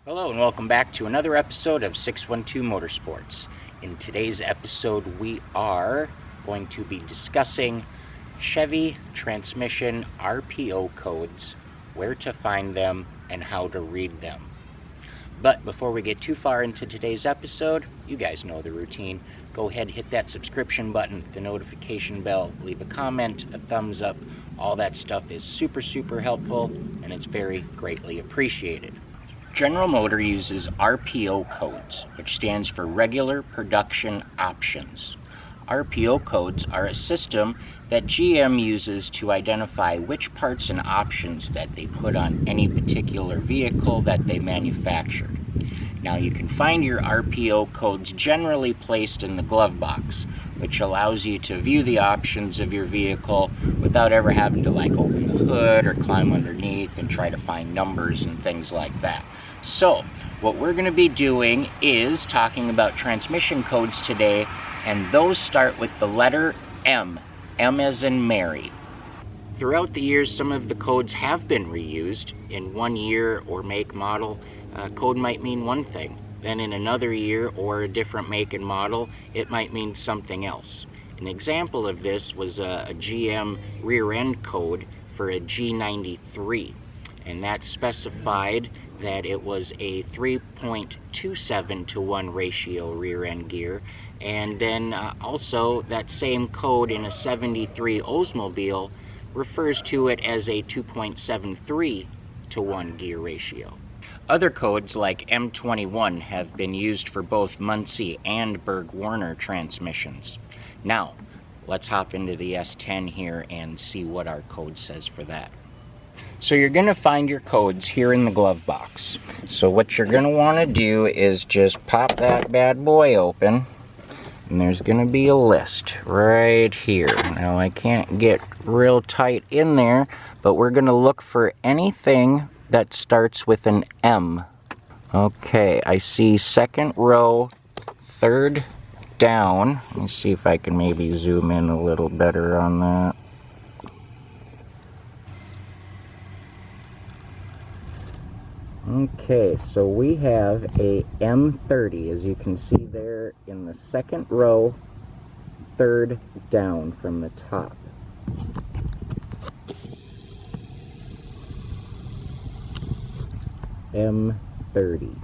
Hello and welcome back to another episode of 612 Motorsports. In today's episode we are going to be discussing Chevy Transmission RPO codes, where to find them, and how to read them. But before we get too far into today's episode, you guys know the routine. Go ahead, hit that subscription button, the notification bell, leave a comment, a thumbs up. All that stuff is super helpful and it's very greatly appreciated. General Motor uses RPO codes, which stands for Regular Production Options. RPO codes are a system that GM uses to identify which parts and options that they put on any particular vehicle that they manufactured. Now you can find your RPO codes generally placed in the glove box, which allows you to view the options of your vehicle without ever having to open the hood or climb underneath and try to find numbers and things like that. So what we're going to be doing is talking about transmission codes today, and those start with the letter M. M as in Mary. Throughout the years, some of the codes have been reused. In one year or make model, code might mean one thing. Then in another year or a different make and model, it might mean something else. An example of this was a GM rear end code for a G93, and that specified that it was a 3.27 to 1 ratio rear end gear, and then also that same code in a 73 Oldsmobile refers to it as a 2.73 to 1 gear ratio. Other codes like M21 have been used for both Muncie and Berg-Warner transmissions. Now, let's hop into the S10 here and see what our code says for that. So you're going to find your codes here in the glove box. So what you're going to want to do is just pop that bad boy open, and there's going to be a list right here. Now I can't get real tight in there, but we're going to look for anything that starts with an M. Okay, I see second row, third down. Let me see if I can maybe zoom in a little better on that. Okay, so we have a M30, as you can see there in the second row, third down from the top. M30.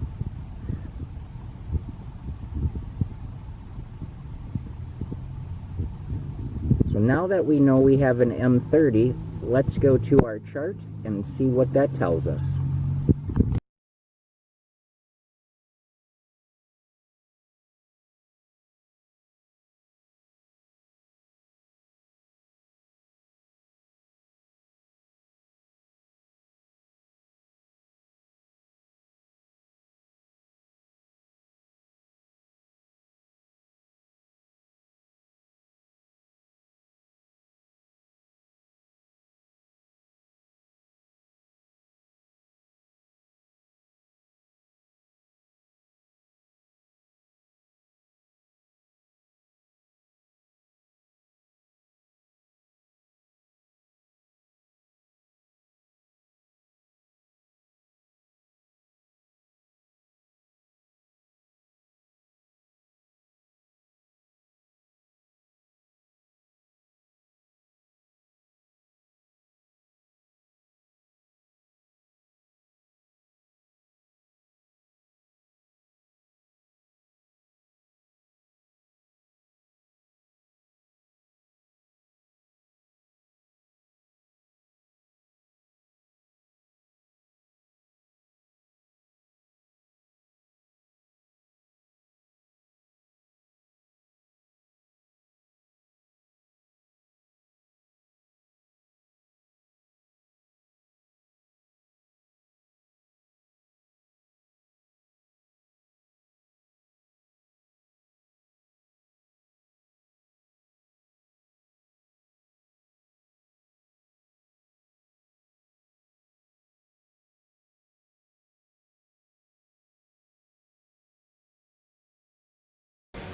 So now that we know we have an M30, let's go to our chart and see what that tells us.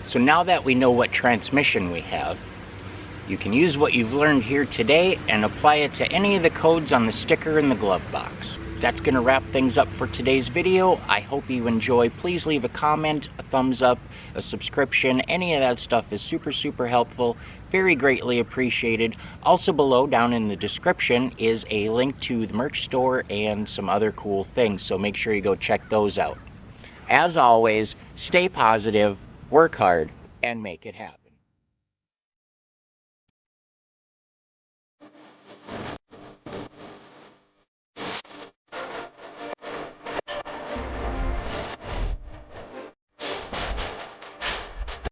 So now that we know what transmission we have, you can use what you've learned here today and apply it to any of the codes on the sticker in the glove box. that's going to wrap things up for today's video. I hope you enjoy. Please leave a comment, a thumbs up, a subscription. Any of that stuff is super helpful. Very greatly appreciated. Also below, down in the description, is a link to the merch store and some other cool things, so make sure you go check those out. As always, stay positive, work hard, and make it happen.